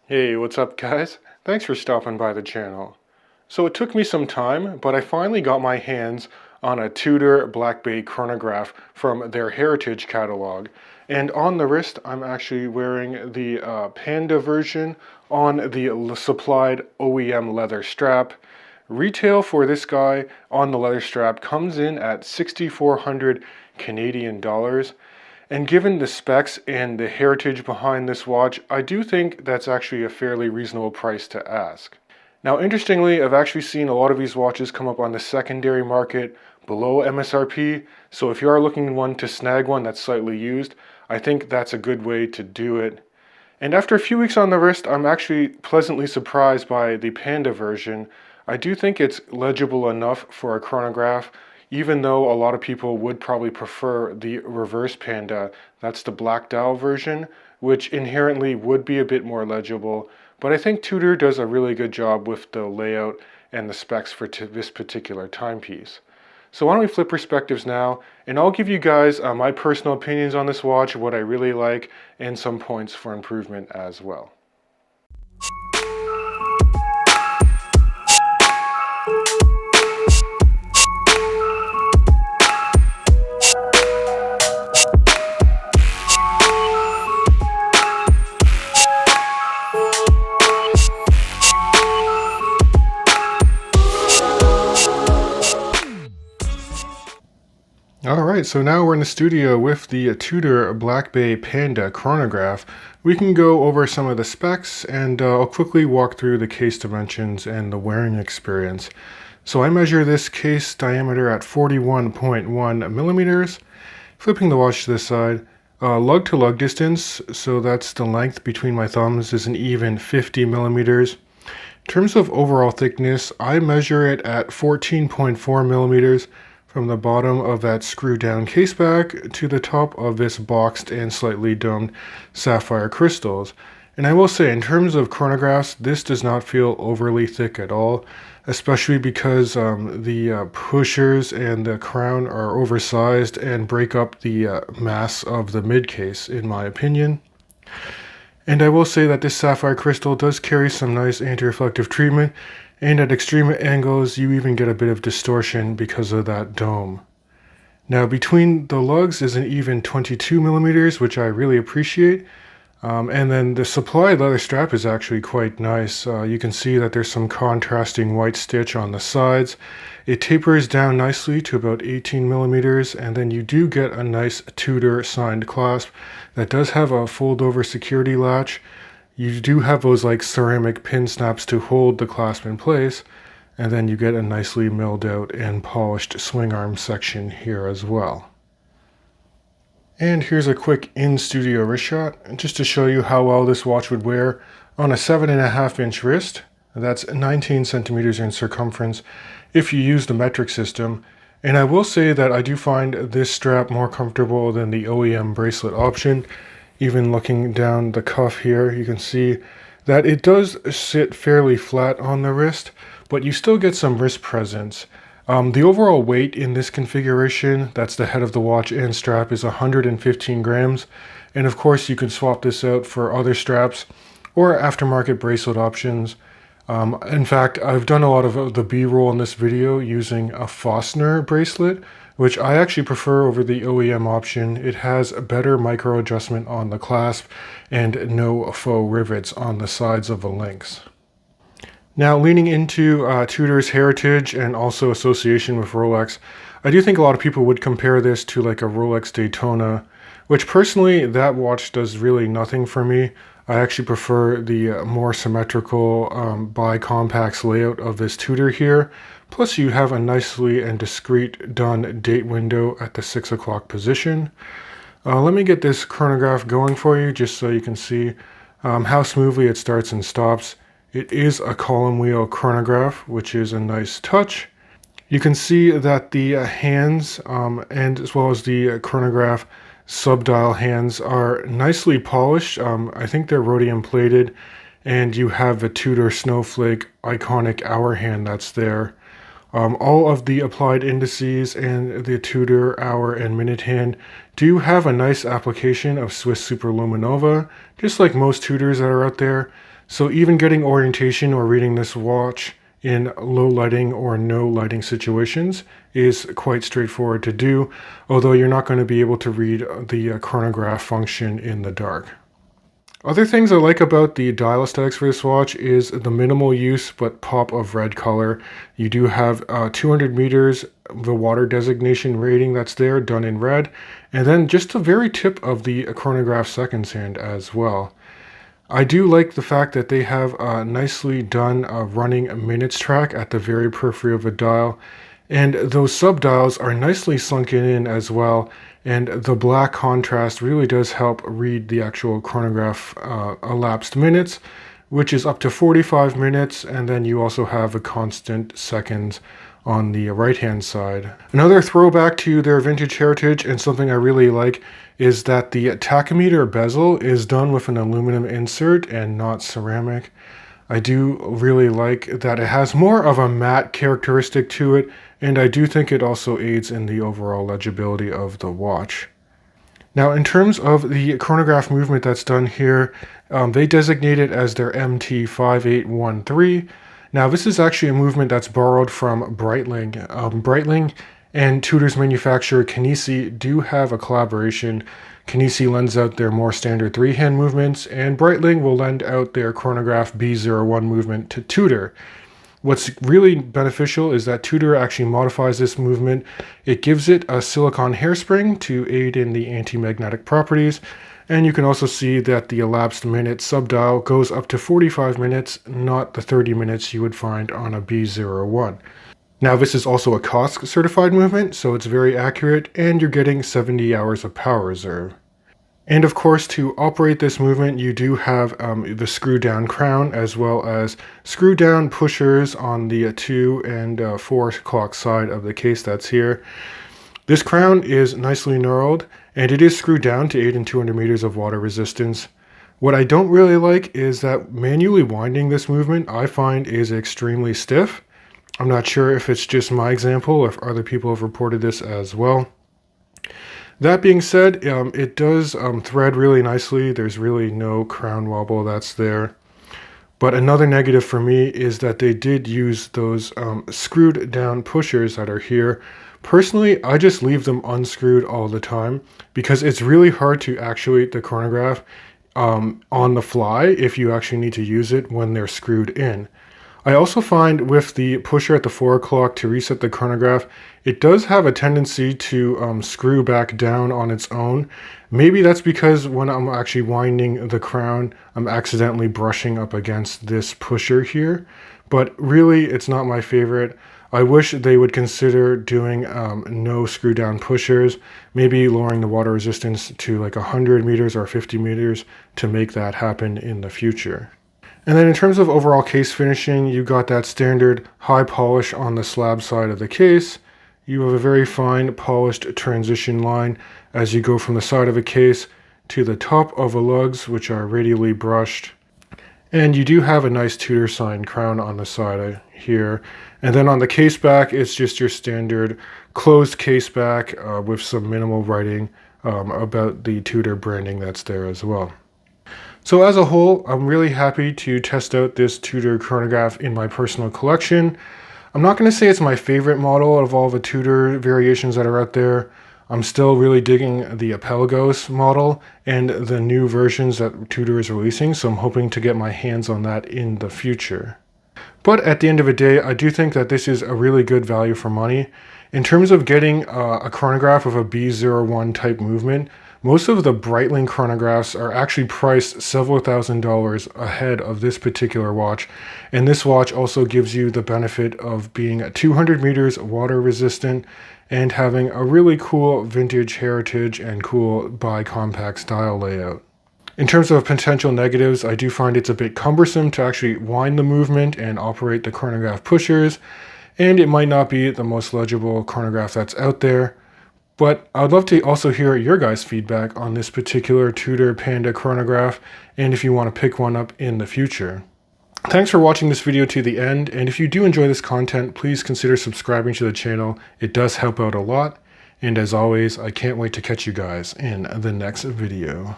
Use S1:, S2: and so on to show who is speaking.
S1: Hey, what's up guys? Thanks for stopping by the channel. So it took me some time, but I finally got my hands on a Tudor Black Bay chronograph from their Heritage catalog. And on the wrist, I'm actually wearing the Panda version on the supplied OEM leather strap. Retail for this guy on the leather strap comes in at 6,400 Canadian dollars. And given the specs and the heritage behind this watch, I do think that's actually a fairly reasonable price to ask. Now, interestingly, I've actually seen a lot of these watches come up on the secondary market below MSRP, so if you are looking to snag one that's slightly used, I think that's a good way to do it. And after a few weeks on the wrist, I'm actually pleasantly surprised by the Panda version. I do think it's legible enough for a chronograph, even though a lot of people would probably prefer the reverse Panda. That's the black dial version, which inherently would be a bit more legible. But I think Tudor does a really good job with the layout and the specs for this particular timepiece. So why don't we flip perspectives now, and I'll give you guys my personal opinions on this watch, what I really like, and some points for improvement as well. Alright, so now we're in the studio with the Tudor Black Bay Panda chronograph. We can go over some of the specs, and I'll quickly walk through the case dimensions and the wearing experience. So I measure this case diameter at 41.1 millimeters. Flipping the watch to this side, lug to lug distance, so that's the length between my thumbs, is an even 50 millimeters. In terms of overall thickness, I measure it at 14.4 millimeters. From the bottom of that screw down case back to the top of this boxed and slightly domed sapphire crystals. And I will say, in terms of chronographs, this does not feel overly thick at all, especially because the pushers and the crown are oversized and break up the mass of the mid case, in my opinion. And I will say that this sapphire crystal does carry some nice anti-reflective treatment, and at extreme angles you even get a bit of distortion because of that dome. Now between the lugs is an even 22 millimeters, which I really appreciate. And then the supplied leather strap is actually quite nice. You can see that there's some contrasting white stitch on the sides. It tapers down nicely to about 18 millimeters, and then you do get a nice Tudor signed clasp that does have a fold over security latch. You do have those like ceramic pin snaps to hold the clasp in place, and then you get a nicely milled out and polished swing arm section here as well. And here's a quick in-studio wrist shot, just to show you how well this watch would wear on a 7.5-inch wrist. That's 19 centimeters in circumference if you use the metric system. And I will say that I do find this strap more comfortable than the OEM bracelet option. Even looking down the cuff here, you can see that it does sit fairly flat on the wrist, but you still get some wrist presence. The overall weight in this configuration, that's the head of the watch and strap, is 115 grams. And of course you can swap this out for other straps or aftermarket bracelet options. In fact, I've done a lot of the B-roll in this video using a Fosner bracelet, which I actually prefer over the OEM option. It has a better micro adjustment on the clasp and no faux rivets on the sides of the links. Now, leaning into Tudor's heritage and also association with Rolex, I do think a lot of people would compare this to like a Rolex Daytona, which personally, that watch does really nothing for me. I actually prefer the more symmetrical bi-compax layout of this Tudor here. Plus you have a nicely and discreet done date window at the 6 o'clock position. Let me get this chronograph going for you just so you can see how smoothly it starts and stops. It is a column wheel chronograph, which is a nice touch. You can see that the hands and as well as the chronograph subdial hands are nicely polished. I think they're rhodium plated, and you have the Tudor Snowflake iconic hour hand that's there. All of the applied indices and the Tudor hour and minute hand do have a nice application of Swiss Superluminova, just like most Tudors that are out there. So even getting orientation or reading this watch in low lighting or no lighting situations is quite straightforward to do, although you're not going to be able to read the chronograph function in the dark. Other things I like about the dial aesthetics for this watch is the minimal use but pop of red color. You do have 200 meters, the water designation rating that's there, done in red, and then just the very tip of the chronograph seconds hand as well. I do like the fact that they have a nicely done running minutes track at the very periphery of the dial, and those subdials are nicely sunken in as well, and the black contrast really does help read the actual chronograph elapsed minutes, which is up to 45 minutes, and then you also have a constant seconds on the right hand side. Another throwback to their vintage heritage, and something I really like, is that the tachymeter bezel is done with an aluminum insert and not ceramic. I do really like that it has more of a matte characteristic to it, and I do think it also aids in the overall legibility of the watch. Now, in terms of the chronograph movement that's done here, they designate it as their MT5813. Now, this is actually a movement that's borrowed from Breitling. Breitling and Tudor's manufacturer Kinesi do have a collaboration. Kinesi lends out their more standard three-hand movements, and Breitling will lend out their chronograph B01 movement to Tudor. What's really beneficial is that Tudor actually modifies this movement. It gives it a silicone hairspring to aid in the anti-magnetic properties, and you can also see that the elapsed minute subdial goes up to 45 minutes, not the 30 minutes you would find on a B01. Now, this is also a COSC certified movement, so it's very accurate, and you're getting 70 hours of power reserve. And of course, to operate this movement, you do have the screw down crown, as well as screw down pushers on the 2 and 4 o'clock side of the case that's here. This crown is nicely knurled, and it is screwed down to aid in 200 meters of water resistance. What I don't really like is that manually winding this movement, I find, is extremely stiff. I'm not sure if it's just my example or if other people have reported this as well. That being said, it does thread really nicely. There's really no crown wobble that's there. But another negative for me is that they did use those screwed down pushers that are here. Personally, I just leave them unscrewed all the time because it's really hard to actuate the chronograph on the fly if you actually need to use it when they're screwed in. I also find with the pusher at the 4 o'clock to reset the chronograph, it does have a tendency to screw back down on its own. Maybe that's because when I'm actually winding the crown, I'm accidentally brushing up against this pusher here. But really, it's not my favorite. I wish they would consider doing no screw down pushers, maybe lowering the water resistance to like 100 meters or 50 meters to make that happen in the future. And then in terms of overall case finishing, you got that standard high polish on the slab side of the case. You have a very fine polished transition line as you go from the side of a case to the top of the lugs, which are radially brushed. And you do have a nice Tudor sign crown on the side here. And then on the case back, it's just your standard closed case back with some minimal writing about the Tudor branding that's there as well. So as a whole, I'm really happy to test out this Tudor chronograph in my personal collection. I'm not going to say it's my favorite model of all the Tudor variations that are out there. I'm still really digging the Pelagos model and the new versions that Tudor is releasing, so I'm hoping to get my hands on that in the future. But at the end of the day, I do think that this is a really good value for money. In terms of getting a chronograph of a B01 type movement, most of the Breitling chronographs are actually priced several $1,000s ahead of this particular watch, and this watch also gives you the benefit of being 200 meters water resistant and having a really cool vintage heritage and cool bi-compact style layout. In terms of potential negatives, I do find it's a bit cumbersome to actually wind the movement and operate the chronograph pushers, and it might not be the most legible chronograph that's out there. But I'd love to also hear your guys' feedback on this particular Tudor Panda chronograph, and if you want to pick one up in the future. Thanks for watching this video to the end, and if you do enjoy this content, please consider subscribing to the channel. It does help out a lot, and as always, I can't wait to catch you guys in the next video.